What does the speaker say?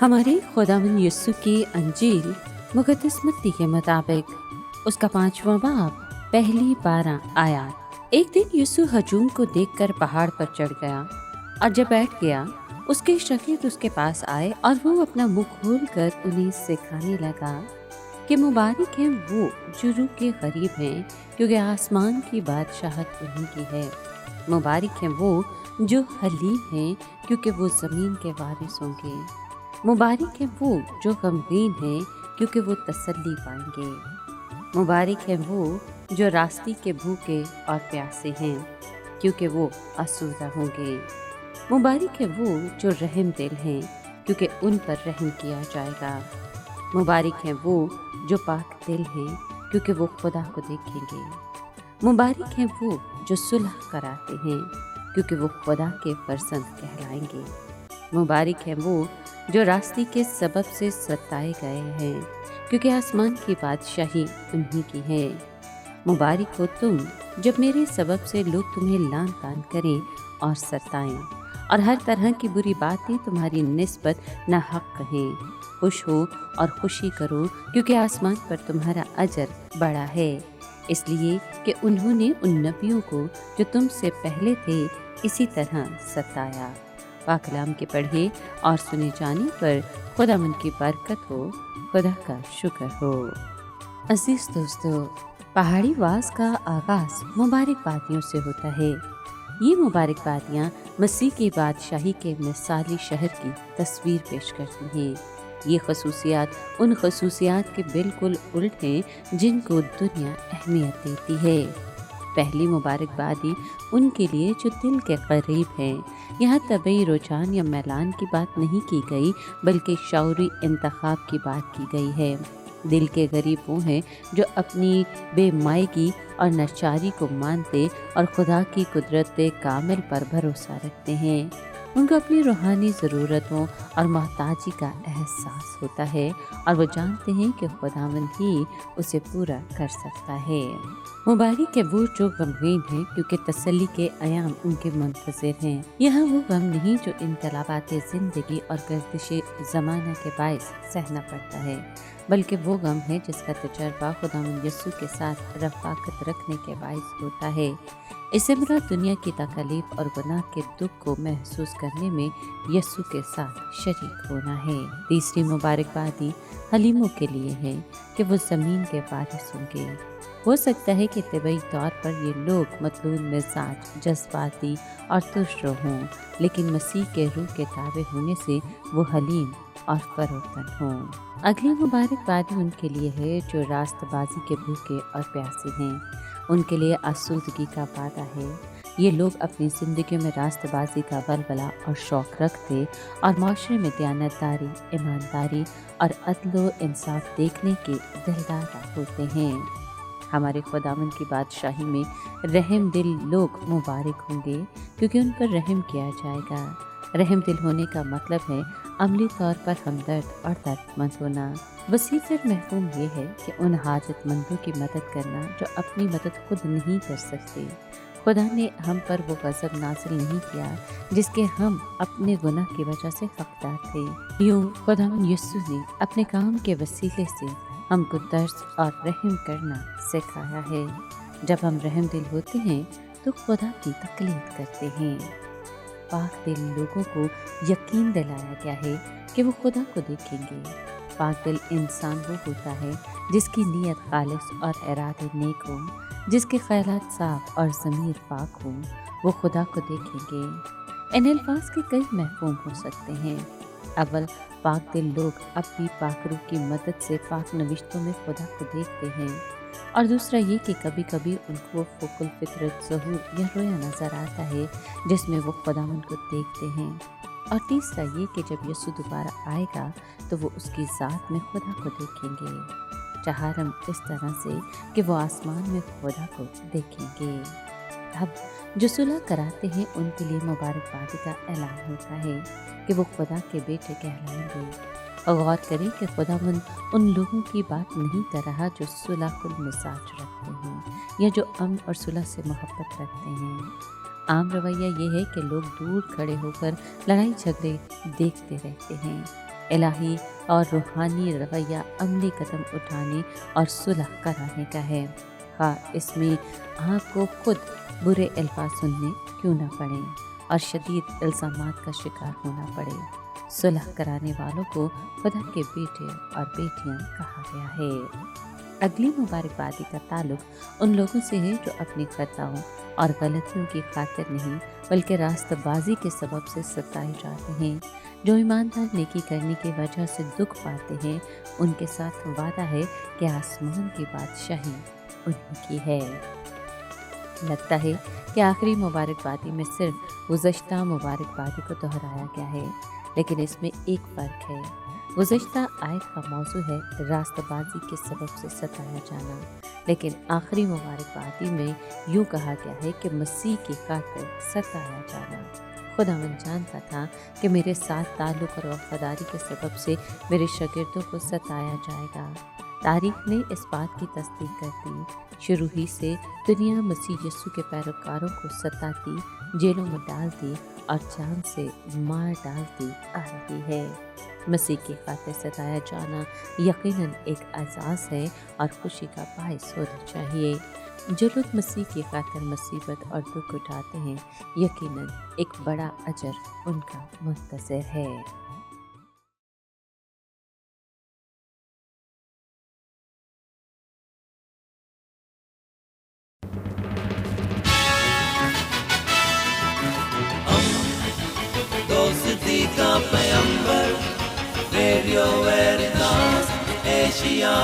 ہمارے خداوند یسوع کی انجیل مقدس متی کے مطابق اس کا 5واں باب پہلی 12 آیات۔ ایک دن یسوع ہجوم کو دیکھ کر پہاڑ پر چڑھ گیا اور جب بیٹھ گیا اس کے شاگرد اس کے پاس آئے اور وہ اپنا منہ کھول کر انہیں سکھانے لگا کہ مبارک ہیں وہ جو روح کے غریب ہیں، کیونکہ آسمان کی بادشاہت انہیں کی ہے۔ مبارک ہیں وہ جو حلیم ہیں، کیونکہ وہ زمین کے وارث ہوں گے۔ مبارک ہیں وہ جو غمگین ہیں، کیونکہ وہ تسلی پائیں گے۔ مبارک ہیں وہ جو راستی کے بھوکے اور پیاسے ہیں، کیونکہ وہ آسودہ ہوں گے۔ مبارک ہیں وہ جو رحم دل ہیں، کیونکہ ان پر رحم کیا جائے گا۔ مبارک ہیں وہ جو پاک دل ہیں، کیونکہ وہ خدا کو دیکھیں گے۔ مبارک ہیں وہ جو صلح کراتے ہیں، کیونکہ وہ خدا کے فرزند کہلائیں گے۔ مبارک ہیں وہ جو راستی کے سبب سے ستائے گئے ہیں، کیونکہ آسمان کی بادشاہی انہی کی ہے۔ مبارک ہو تم جب میرے سبب سے لوگ تمہیں لعن طعن کریں اور ستائیں اور ہر طرح کی بری باتیں تمہاری نسبت ناحق کہیں۔ خوش ہو اور خوشی کرو، کیونکہ آسمان پر تمہارا اجر بڑا ہے، اس لیے کہ انہوں نے ان نبیوں کو جو تم سے پہلے تھے اسی طرح ستایا۔ پاک کلام کے پڑھے اور سنے جانے پر خداوند کی برکت ہو، خدا کا شکر ہو۔ عزیز دوستو، پہاڑی واز کا آغاز مبارک بادیوں سے ہوتا ہے۔ یہ مبارک بادیاں مسیح کی بادشاہی کے مثالی شہر کی تصویر پیش کرتی ہیں۔ یہ خصوصیات ان خصوصیات کے بالکل الٹ ہیں جن کو دنیا اہمیت دیتی ہے۔ پہلی مبارک بادی ان کے لیے جو دل کے قریب ہیں۔ یہاں طبعی رجحان یا میلان کی بات نہیں کی گئی، بلکہ شعوری انتخاب کی بات کی گئی ہے۔ دل کے غریب وہ ہیں جو اپنی بے مائگی اور ناچاری کو مانتے اور خدا کی قدرت کامل پر بھروسہ رکھتے ہیں۔ ان کو اپنی روحانی ضرورتوں اور محتاجی کا احساس ہوتا ہے اور وہ جانتے ہیں کہ خداوند ہی اسے پورا کر سکتا ہے۔ مبارک ہے وہ جو غمگین ہیں، کیونکہ تسلی کے ایام ان کے منتظر ہیں۔ یہاں وہ غم نہیں جو انقلابات زندگی اور گردش زمانہ کے باعث سہنا پڑتا ہے، بلکہ وہ غم ہے جس کا تجربہ خداوند یسوع کے ساتھ رفاقت رکھنے کے باعث ہوتا ہے۔ اس سے مراد دنیا کی تکالیف اور گناہ کے دکھ کو محسوس کرنے میں یسوع کے ساتھ شریک ہونا ہے۔ تیسری مبارک بادی حلیموں کے لیے ہے کہ وہ زمین کے وارث ہوں گے۔ ہو سکتا ہے کہ طبعی طور پر یہ لوگ مطلوب مزاج، جذباتی اور ترش ہوں، لیکن مسیح کے روح کے تابع ہونے سے وہ حلیم اور فروتن ہوں۔ اگلی مبارک بادی ان کے لیے ہے جو راست بازی کے بھوکے اور پیاسے ہیں۔ ان کے لیے آسودگی کا وعدہ ہے۔ یہ لوگ اپنی زندگیوں میں راست بازی کا ولولہ اور شوق رکھتے اور معاشرے میں دیانتداری، ایمانداری اور عدل و انصاف دیکھنے کے دلدار ہوتے ہیں۔ ہمارے خداوند کی بادشاہی میں رحم دل لوگ مبارک ہوں گے، کیونکہ ان پر رحم کیا جائے گا۔ رحم دل ہونے کا مطلب ہے عملی طور پر ہمدرد اور درد مند ہونا۔ وسیع تر مفہوم یہ ہے کہ ان حاجت مندوں کی مدد کرنا جو اپنی مدد خود نہیں کر سکتے۔ خدا نے ہم پر وہ غضب نازل نہیں کیا جس کے ہم اپنے گناہ کی وجہ سے حقدار تھے۔ یوں خداوند یسوع نے اپنے کام کے وسیلے سے ہم کو ترس اور رحم کرنا سکھایا ہے۔ جب ہم رحم دل ہوتے ہیں تو خدا کی تقلید کرتے ہیں۔ پاک دل لوگوں کو یقین دلایا گیا ہے کہ وہ خدا کو دیکھیں گے۔ پاک دل انسان وہ ہوتا ہے جس کی نیت خالص اور ارادے نیک ہوں، جس کے خیالات صاف اور ضمیر پاک ہوں، وہ خدا کو دیکھیں گے۔ ان الفاظ کے کئی مفہوم ہو سکتے ہیں۔ اول، پاک دل لوگ اپنی پاک روح کی مدد سے پاک نوشتوں میں خدا کو دیکھتے ہیں، اور دوسرا یہ کہ کبھی کبھی ان کو فوق الفطرت ظہور یا رویا نظر آتا ہے جس میں وہ خداوند کو دیکھتے ہیں، اور تیسرا یہ کہ جب یسوع دوبارہ آئے گا تو وہ اس کی ذات میں خدا کو دیکھیں گے، چہارم اس طرح سے کہ وہ آسمان میں خدا کو دیکھیں گے۔ اب جو صلح کراتے ہیں ان کے لیے مبارک بادی کا اعلان ہوتا ہے کہ وہ خدا کے بیٹے کہلائیں گے۔ غور کریں کہ خداوند ان لوگوں کی بات نہیں کر رہا جو صلح المزاج رکھتے ہیں یا جو امن اور صلح سے محبت رکھتے ہیں۔ عام رویہ یہ ہے کہ لوگ دور کھڑے ہو کر لڑائی جھگڑے دیکھتے رہتے ہیں، الہی اور روحانی رویہ عملی قدم اٹھانے اور صلح کرانے کا ہے، خواہ اس میں آپ کو خود برے الفاظ سننے کیوں نہ پڑیں اور شدید الزامات کا شکار ہونا پڑے۔ صلح کرانے والوں کو خدا کے بیٹے اور بیٹیاں کہا گیا ہے۔ اگلی مبارکبادی کا تعلق ان لوگوں سے ہے جو اپنی خطاؤں اور غلطیوں کی خاطر نہیں بلکہ راست بازی کے سبب سے ستائے جاتے ہیں۔ جو ایماندار نیکی کرنے کی وجہ سے دکھ پاتے ہیں، ان کے ساتھ وعدہ ہے کہ آسمان کی بادشاہی انہیں کی ہے۔ لگتا ہے کہ آخری مبارکبادی میں صرف گزشتہ مبارکبادی کو دہرایا گیا ہے، لیکن اس میں ایک فرق ہے۔ گزشتہ آیت کا موضوع ہے راست بازی کے سبب سے ستایا جانا، لیکن آخری مبارکبادی میں یوں کہا گیا ہے کہ مسیح کی خاطر ستایا جانا۔ خداوند جانتا تھا کہ میرے ساتھ تعلق اور وفاداری کے سبب سے میرے شاگردوں کو ستایا جائے گا۔ تاریخ نے اس بات کی تصدیق کر دی۔ شروع ہی سے دنیا مسیح یسوع کے پیروکاروں کو ستاتی، جیلوں میں ڈالتی اور جان سے مار ڈالتی آ رہی ہے۔ مسیح کی خاطر ستایا جانا یقیناً ایک اعزاز ہے اور خوشی کا باعث ہونا چاہیے۔ جو لوگ مسیح کی خاطر مصیبت اور دکھ اٹھاتے ہیں، یقیناً ایک بڑا اجر ان کا منتظر ہے۔ دوستی کا پیمبر، ریڈیو ویریتاس ایشیا۔